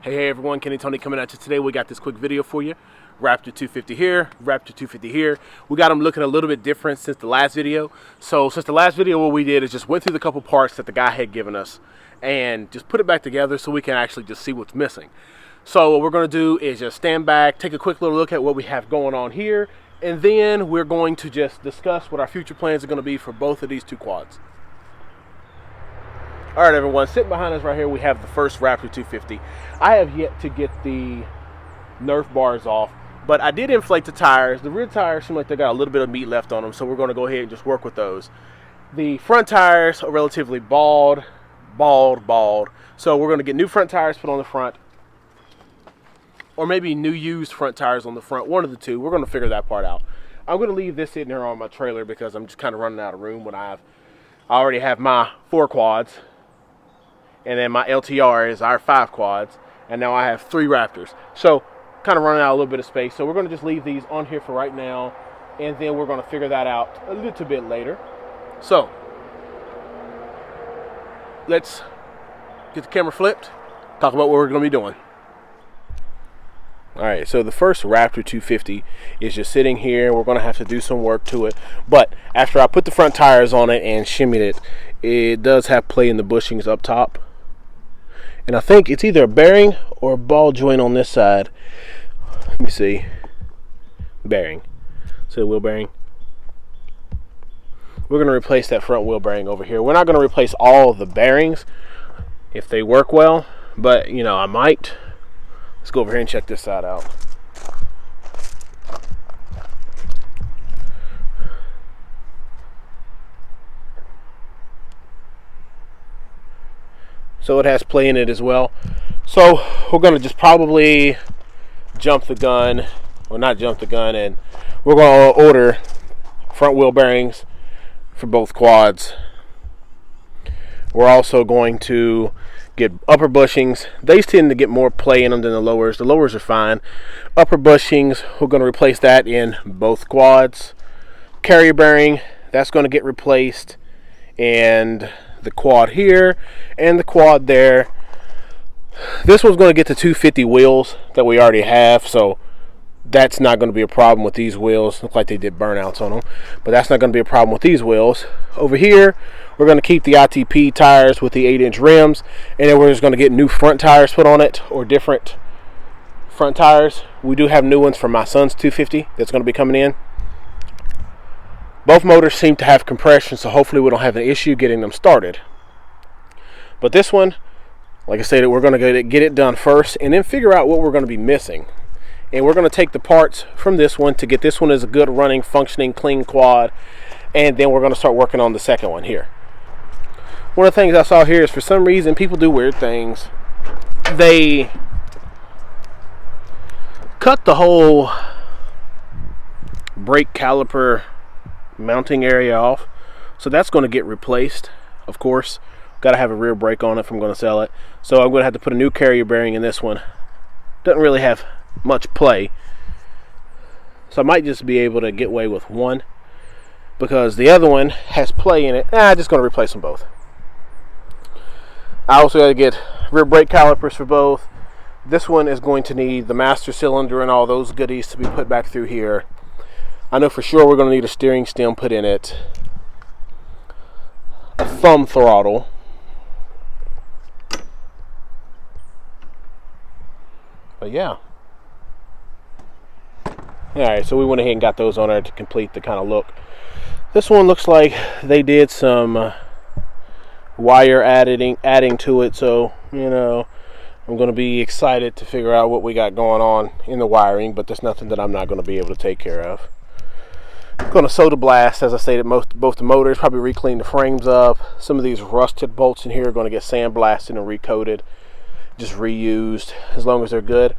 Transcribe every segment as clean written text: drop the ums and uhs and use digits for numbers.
Hey everyone, Kenny Tony coming at you today. We got this quick video for you. Raptor 250 here, Raptor 250 here. We got them looking a little bit different since the last video. So since the last video, what we did is just went through the couple parts that the guy had given us and just put it back together so we can actually just see what's missing. So what we're gonna do is just stand back, take a quick little look at what we have going on here, and then we're going to just discuss what our future plans are gonna be for both of these two quads. All right, everyone, sitting behind us right here, we have the first Raptor 250. I have yet to get the Nerf bars off, but I did inflate the tires. The rear tires seem like they got a little bit of meat left on them, so we're going to go ahead and just work with those. The front tires are relatively bald. So we're going to get new front tires put on the front, or maybe new used front tires on the front, one of the two. We're going to figure that part out. I'm going to leave this sitting here on my trailer because I'm just kind of running out of room when I already have my 4 quads. And then my LTR is our 5 quads, and now I have 3 Raptors. So kind of running out a little bit of space. So we're going to just leave these on here for right now, and then we're going to figure that out a little bit later. So let's get the camera flipped, talk about what we're going to be doing. All right, so the first Raptor 250 is just sitting here. We're going to have to do some work to it. But after I put the front tires on it and shimmied it, it does have play in the bushings up top. And I think it's either a bearing or a ball joint on this side. Let me see. Bearing. So wheel bearing. We're going to replace that front wheel bearing over here. We're not going to replace all of the bearings if they work well, but you know, I might. Let's go over here and check this side out. So it has play in it as well. So we're going to just probably jump the gun, or not jump the gun, and we're going to order front wheel bearings for both quads. We're also going to get upper bushings. They tend to get more play in them than the lowers. The lowers are fine. Upper bushings, we're going to replace that in both quads. Carrier bearing, that's going to get replaced, and the quad here and the quad there. This one's going to get the 250 wheels that we already have, so that's not going to be a problem with these wheels. Look like they did burnouts on them, but that's not going to be a problem with these wheels. Over here, we're going to keep the ITP tires with the 8-inch rims, and then we're just going to get new front tires put on it, or different front tires. We do have new ones for my son's 250 that's going to be coming in. Both motors seem to have compression, so hopefully we don't have an issue getting them started. But this one, like I said, we're going to get it done first and then figure out what we're going to be missing. And we're going to take the parts from this one to get this one as a good running, functioning, clean quad. And then we're going to start working on the second one here. One of the things I saw here is, for some reason, people do weird things. They cut the whole brake caliper mounting area off, so that's going to get replaced. Of course, got to have a rear brake on it if I'm going to sell it, so I'm going to have to put a new carrier bearing in this one. Doesn't really have much play, so I might just be able to get away with one because the other one has play in it. I'm just going to replace them both. I also got to get rear brake calipers for both. This one is going to need the master cylinder and all those goodies to be put back through here. I know for sure we're going to need a steering stem put in it, a thumb throttle, but yeah. Alright, so we went ahead and got those on there to complete the kind of look. This one looks like they did some wire adding to it, so you know, I'm going to be excited to figure out what we got going on in the wiring, but there's nothing that I'm not going to be able to take care of. I'm going to soda blast, as I stated, both the motors, probably re-clean the frames up. Some of these rusted bolts in here are going to get sandblasted and recoated, just reused, as long as they're good.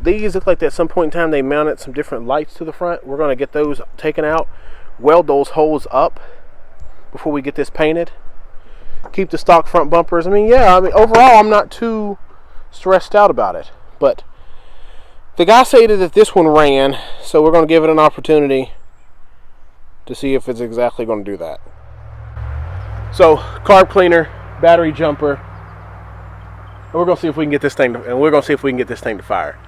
These look like at some point in time they mounted some different lights to the front. We're going to get those taken out, weld those holes up before we get this painted. Keep the stock front bumpers. I mean, overall I'm not too stressed out about it, but the guy stated that this one ran, so we're going to give it an opportunity to see if it's exactly going to do that. So, carb cleaner, battery jumper, And we're gonna see if we can get this thing to fire.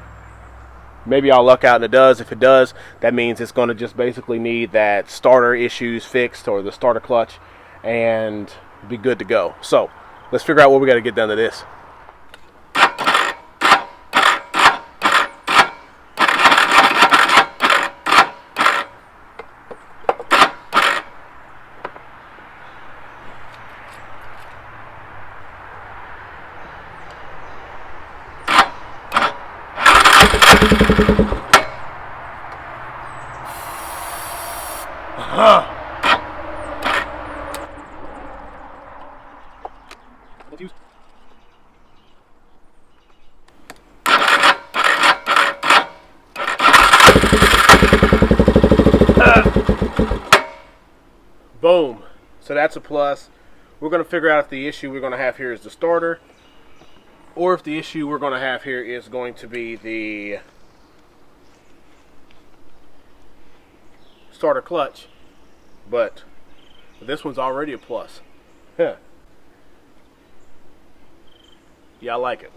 Maybe I'll luck out and it does. If it does, that means it's gonna just basically need that starter issues fixed, or the starter clutch, and be good to go. So let's figure out what we got to get done to this. Boom. So that's a plus. We're going to figure out if the issue we're going to have here is the starter, or if the issue we're going to have here is going to be the starter clutch. But this one's already a plus. Yeah, I like it.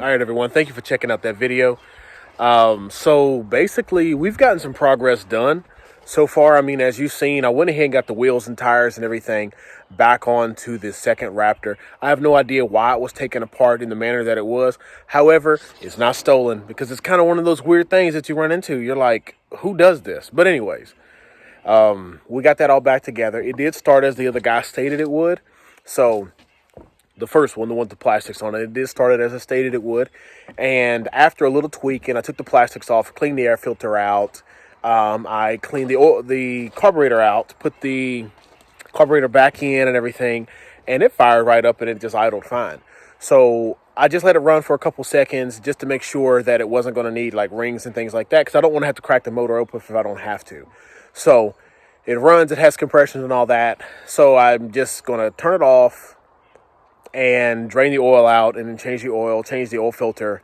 All right, everyone, thank you for checking out that video. So basically, we've gotten some progress done so far. I mean, as you've seen, I went ahead and got the wheels and tires and everything back onto the second Raptor. I have no idea why it was taken apart in the manner that it was. However, it's not stolen, because it's kind of one of those weird things that you run into. You're like, who does this? But anyways, we got that all back together. It did start as the other guy stated it would. So the first one, the one with the plastics on it, it did start as I stated it would. And after a little tweaking, I took the plastics off, cleaned the air filter out. I cleaned the carburetor out, put the carburetor back in and everything, and it fired right up and it just idled fine. So I just let it run for a couple seconds just to make sure that it wasn't going to need like rings and things like that, because I don't want to have to crack the motor open if I don't have to. So it runs, it has compression and all that. So I'm just going to turn it off and drain the oil out, and then change the oil filter,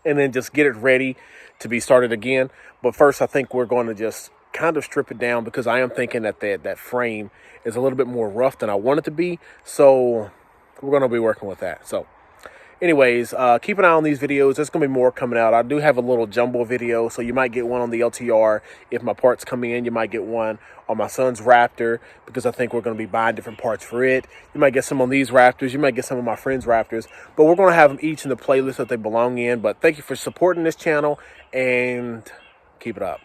and then just get it ready to be started again. But first, I think we're going to just kind of strip it down, because I am thinking that that frame is a little bit more rough than I want it to be. So we're going to be working with that. So anyways, keep an eye on these videos. There's going to be more coming out. I do have a little jumbo video, so you might get one on the LTR. If my parts come in, you might get one on my son's Raptor, because I think we're going to be buying different parts for it. You might get some on these Raptors. You might get some of my friends' Raptors. But we're going to have them each in the playlist that they belong in. But thank you for supporting this channel, and keep it up.